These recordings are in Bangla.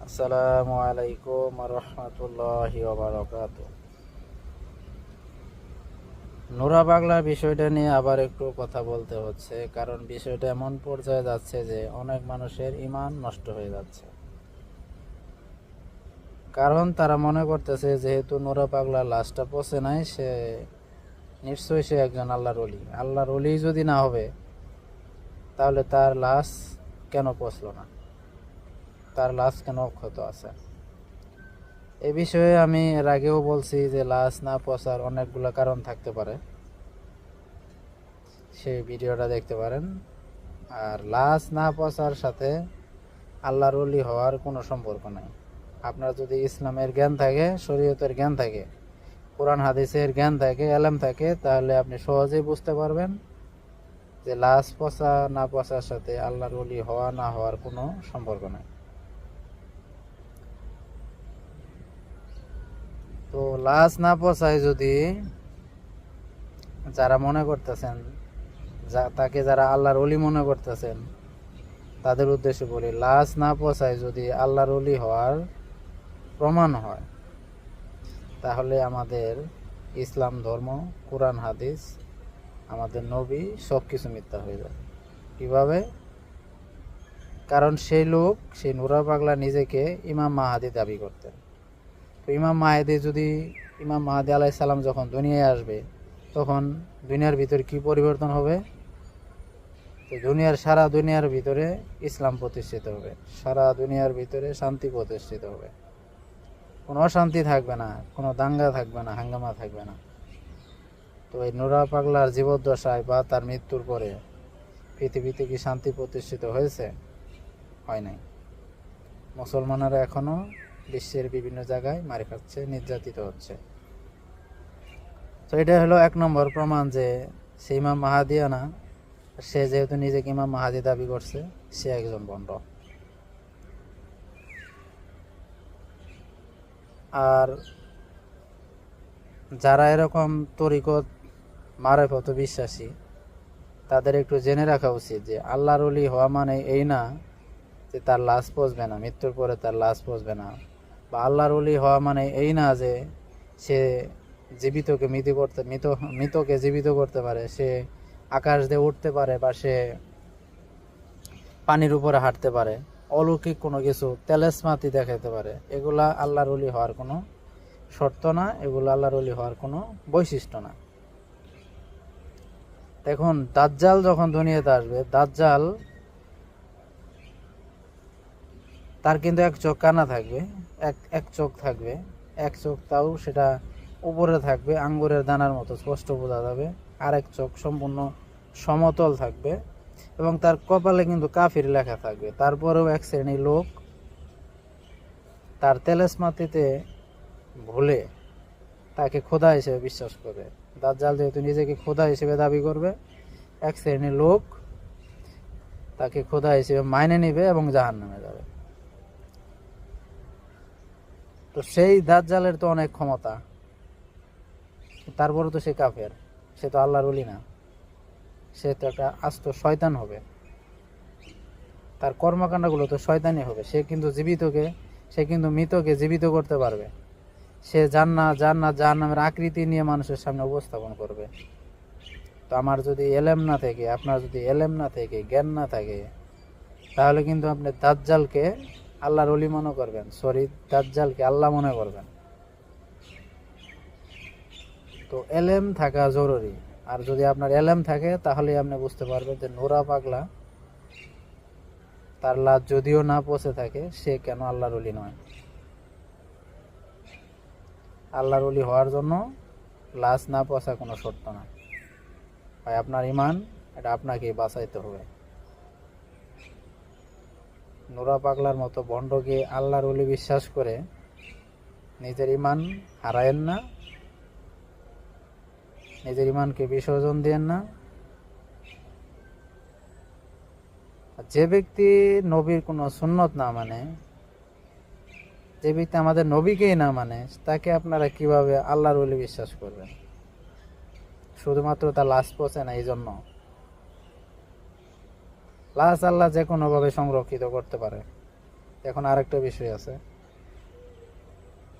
আসসালামু আলাইকুম রহমতুল্লাহি ওয়া নুরা পাগলার বিষয়টা নিয়ে আবার একটু কথা বলতে হচ্ছে, কারণ বিষয়টা এমন পর্যায়ে যাচ্ছে যে অনেক মানুষের ঈমান নষ্ট হয়ে যাচ্ছে। কারণ তারা মনে করতেছে যেহেতু নুরা পাগলার লাশটা পচে নাই, সে নিশ্চয়ই সে একজন আল্লাহর ওলি। আল্লাহর ওলি যদি না হবে তাহলে তার লাশ কেন পচলো না, তার লাশ কেন অক্ষত আছে? এ বিষয়ে আমি এর আগেও বলছি যে লাশ না পচার অনেকগুলো কারণ থাকতে পারে, সেই ভিডিওটা দেখতে পারেন। আর লাশ না পচার সাথে আল্লাহর ওলি হওয়ার কোনো সম্পর্ক নাই। আপনার যদি ইসলামের জ্ঞান থাকে, শরীয়তের জ্ঞান থাকে, কোরআন হাদিসের জ্ঞান থাকে, এলেম থাকে, তাহলে আপনি সহজেই বুঝতে পারবেন যে লাশ পচা না পচার সাথে আল্লাহর ওলি হওয়া না হওয়ার কোনো সম্পর্ক নাই। তো লাশ না পচায় যদি যারা মনে করতেছেন, তাকে যারা আল্লাহর ওলি মনে করতেছেন, তাদের উদ্দেশ্যে বলি, লাশ না পচায় যদি আল্লাহর ওলি হওয়ার প্রমাণ হয়, তাহলে আমাদের ইসলাম ধর্ম, কোরআন হাদিস, আমাদের নবী সব কিছু মিথ্যা হয়ে যাবে। কিভাবে? কারণ সেই নুরা পাগলা নিজেকে ইমাম মাহাদি দাবি করতেন। তো ইমাম মাহাদি আলাইহিস সালাম যখন দুনিয়ায় আসবে, তখন দুনিয়ার ভিতরে কি পরিবর্তন হবে? তো সারা দুনিয়ার ভিতরে ইসলাম প্রতিষ্ঠিত হবে, সারা দুনিয়ার ভিতরে শান্তি প্রতিষ্ঠিত হবে, কোনো অশান্তি থাকবে না, কোনো দাঙ্গা থাকবে না, হাঙ্গামা থাকবে না। তো এই নুরা পাগলার জীবদ্দশায় বা তার মৃত্যুর পরে পৃথিবীতে কি শান্তি প্রতিষ্ঠিত হয়েছে? হয় নাই। মুসলমানেরা এখনো বিশ্বের বিভিন্ন জায়গায় মার খাচ্ছে, নির্যাতিত হচ্ছে। তো এটা হলো এক নম্বর প্রমাণ যে সে ইমাম মাহাদিয়া না। সে যেহেতু নিজেকে ইমাম মাহাদি দাবি করছে, সে একজন ভণ্ড। আর যারা এরকম তরিকত মারেফত বিশ্বাসী, তাদের একটু জেনে রাখা উচিত যে আল্লাহর ওলি হওয়া মানে এই না যে তার লাশ পচবে না, মৃত্যুর পরে তার লাশ পচবে না। বা আল্লাহর ওলি হওয়া মানে এই না যে সে মৃতকে জীবিত করতে পারে, সে আকাশ দিয়ে উঠতে পারে, বা সে পানির উপরে হাঁটতে পারে, অলৌকিক কোনো কিছু তেলেসমাতি দেখাতে পারে। এগুলা আল্লাহর ওলি হওয়ার কোনো শর্ত না, এগুলো আল্লাহর ওলি হওয়ার কোনো বৈশিষ্ট্য না। এখন দাজ্জাল যখন দুনিয়াতে আসবে, দাজ্জাল তার কিন্তু এক চোখ কানা থাকবে, এক চোখ থাকবে, এক চোখ তাও সেটা উপরে থাকবে, আঙ্গুরের দানার মতো স্পষ্ট বোঝা যাবে। আর এক চোখ সম্পূর্ণ সমতল থাকবে, এবং তার কপালে কিন্তু কাফির লেখা থাকবে। তারপরেও এক শ্রেণীর লোক তার তেলেসমাতিতে ভুলে তাকে খোদা হিসেবে বিশ্বাস করবে। দাজ্জাল যেহেতু নিজেকে খোদা হিসেবে দাবি করবে, এক শ্রেণীর লোক তাকে খোদা হিসেবে মাইনে নিবে এবং জাহান্নামে যাবে। তো সেই দাজ্জালের তো অনেক ক্ষমতা, তারপরে তো সে কাফের, সে তো আল্লাহর ওলি না, সে তো একটা আস্ত শয়তান হবে। তার কর্মকাণ্ডগুলো তো শয়তানি হবে। সে কিন্তু মৃতকে জীবিত করতে পারবে। সে জাহান্নামের আকৃতি নিয়ে মানুষের সামনে উপস্থাপন করবে। তো আপনার যদি এলেম না থেকে জ্ঞান না থাকে, তাহলে কিন্তু আপনি দাজ্জালকে আল্লাহর ওলি মনে করবেন, দাজ্জালকে আল্লাহ মনে করবেন। তো এলেম থাকা জরুরি। আর যদি আপনার এলেম থাকে, তাহলে আপনি বুঝতে পারবেন যে নোরা পাগলা, তার লাশ যদিও না পচে থাকে, সে কেন আল্লাহর ওলি নয়। আল্লাহর ওলি হওয়ার জন্য লাশ না পচা কোনো শর্ত না। ভাই, আপনার ইমান, এটা আপনাকেই বাঁচাইতে হবে। নোরা পাগলার মতো ভণ্ডকে আল্লাহর ওলি বিশ্বাস করে নিজের ইমান হারায়েন না, নিজের ইমানকে বিসর্জন দেন না। যে ব্যক্তি নবীর কোনো সুন্নত না মানে, যে ব্যক্তি আমাদের নবীকেই না মানে, তাকে আপনারা কিভাবে আল্লাহর ওলি বিশ্বাস করবেন? শুধুমাত্র তার লাশ পচে না এই জন্য? লাশ আল্লাহ যে কোনোভাবে সংরক্ষিত করতে পারে। এখন আরেকটা বিষয় আছে,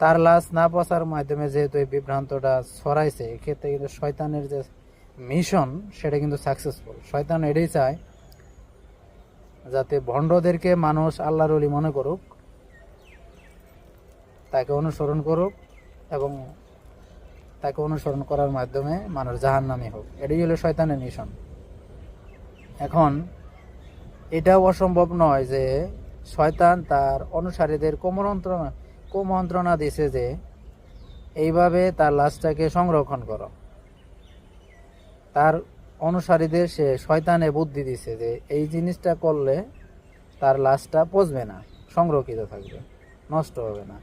তার লাশ না পচার মাধ্যমে যেহেতু এই বিভ্রান্তটা ছড়াইছে, এক্ষেত্রে কিন্তু শয়তানের যে মিশন সেটা কিন্তু সাকসেসফুল। শয়তান এটাই চায় যাতে ভণ্ডদেরকে মানুষ আল্লাহর ওলি মনে করুক, তাকে অনুসরণ করুক, এবং তাকে অনুসরণ করার মাধ্যমে মানুষ জাহান্নামী হোক। এটাই হলো শয়তানের মিশন। এখন এটাও অসম্ভব নয় যে শয়তান তার অনুসারীদের কুমন্ত্রণা দিছে যে এইভাবে তার লাশটাকে সংরক্ষণ করো। তার অনুসারীদের সে শয়তানে বুদ্ধি দিছে যে এই জিনিসটা করলে তার লাশটা পচবে না, সংরক্ষিত থাকবে, নষ্ট হবে না।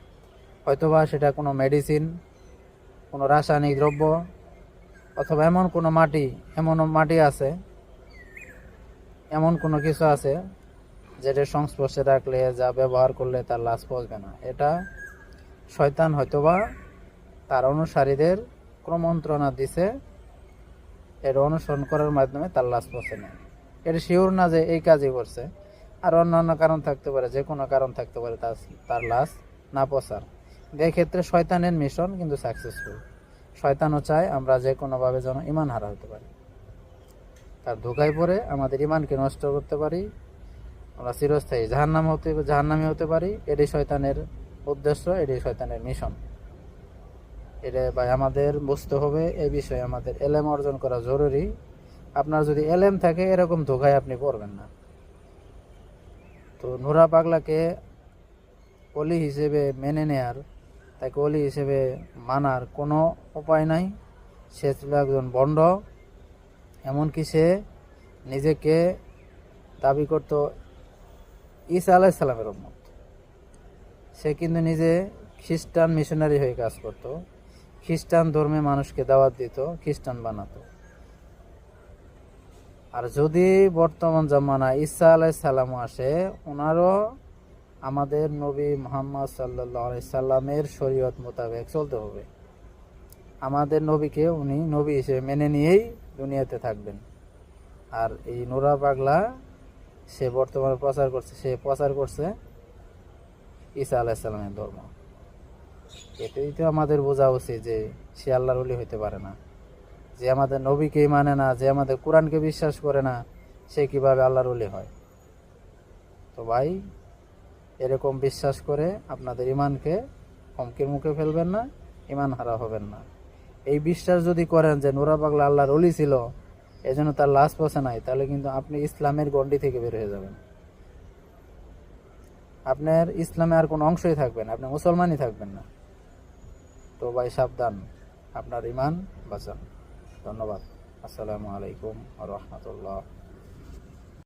হয়তোবা সেটা কোনো মেডিসিন, কোনো রাসায়নিক দ্রব্য, অথবা এমন মাটি আছে, এমন কোনো কিছু আছে যেটা সংস্পর্শে রাখলে, যা ব্যবহার করলে তার লাশ পচবে না। এটা শয়তান হয়তোবা তার অনুসারীদের কুমন্ত্রণা দিছে, এর অনুসরণ করার মাধ্যমে তার লাশ পচে না। এটা শিওর না যে এই কাজই করছে, আর অন্যান্য কারণ থাকতে পারে, যে কোনো কারণ থাকতে পারে তার লাশ না পচার। এক্ষেত্রে শয়তানের মিশন কিন্তু সাকসেসফুল। শয়তানও চায় আমরা যে কোনোভাবে যেন ঈমান হারা হতে পারি, তার ধোঁকায় পড়ে আমাদের ঈমানকে নষ্ট করতে পারি, আমরা চিরস্থায়ী জাহান্নামী হতে পারি। এটাই শয়তানের উদ্দেশ্য, এটাই শয়তানের মিশন। এটা ভাই আমাদের বুঝতে হবে। এই বিষয়ে আমাদের এলেম অর্জন করা জরুরি। আপনার যদি এলেম থাকে, এরকম ধোঁকায় আপনি পড়বেন না। তো নুরা পাগলাকে অলি হিসেবে মেনে নেয়ার, তাকে অলি হিসেবে মানার কোনো উপায় নাই। সে ছিল একজন ভণ্ড। এমনকি সে নিজেকে দাবি করত ঈসা আলাইহিসসালামের উম্মত। সে কিন্তু নিজে খ্রিস্টান মিশনারি হয়ে কাজ করত, খ্রিস্টান ধর্মে মানুষকে দাওয়াত দিত, খ্রিস্টান বানাতো। আর যদি বর্তমান জামানায় ঈসা আলাইহিসসালাম আসে, ওনারও আমাদের নবী মুহাম্মদ সাল্লাল্লাহু আলাইহি সাল্লামের শরীয়ত মোতাবেক চলতে হবে। আমাদের নবীকে উনি নবী হিসেবে মেনে নিয়েই দুনিয়াতে থাকবেন। আর এই নুরা পাগলা সে বর্তমানে প্রচার করছে ঈসা আলাইহিসসালামের ধর্ম। এটাই তো আমাদের বোঝা উচিত যে সে আল্লাহর ওলি হইতে পারে না। যে আমাদের নবীকেই মানে না, যে আমাদের কোরআনকে বিশ্বাস করে না, সে কিভাবে আল্লাহর ওলি হয়? তো ভাই, এরকম বিশ্বাস করে আপনাদের ঈমানকে হুমকির মুখে ফেলবেন না, ঈমান হারা হবেন না। এই বিশ্বাস যদি করেন যে নুরা পাগলা আল্লাহর ওলি ছিল, এজন্য তার লাশ পচে নাই, তাহলে কিন্তু আপনি ইসলামের গণ্ডি থেকে বের হয়ে যাবেন। আপনার ইসলামে আর কোনো অংশই থাকবে না, আপনি মুসলমানই থাকবেন না। তো ভাই সাবধান, আপনার ঈমান বাঁচান। ধন্যবাদ। আসসালামু আলাইকুম ওয়া রাহমাতুল্লাহ।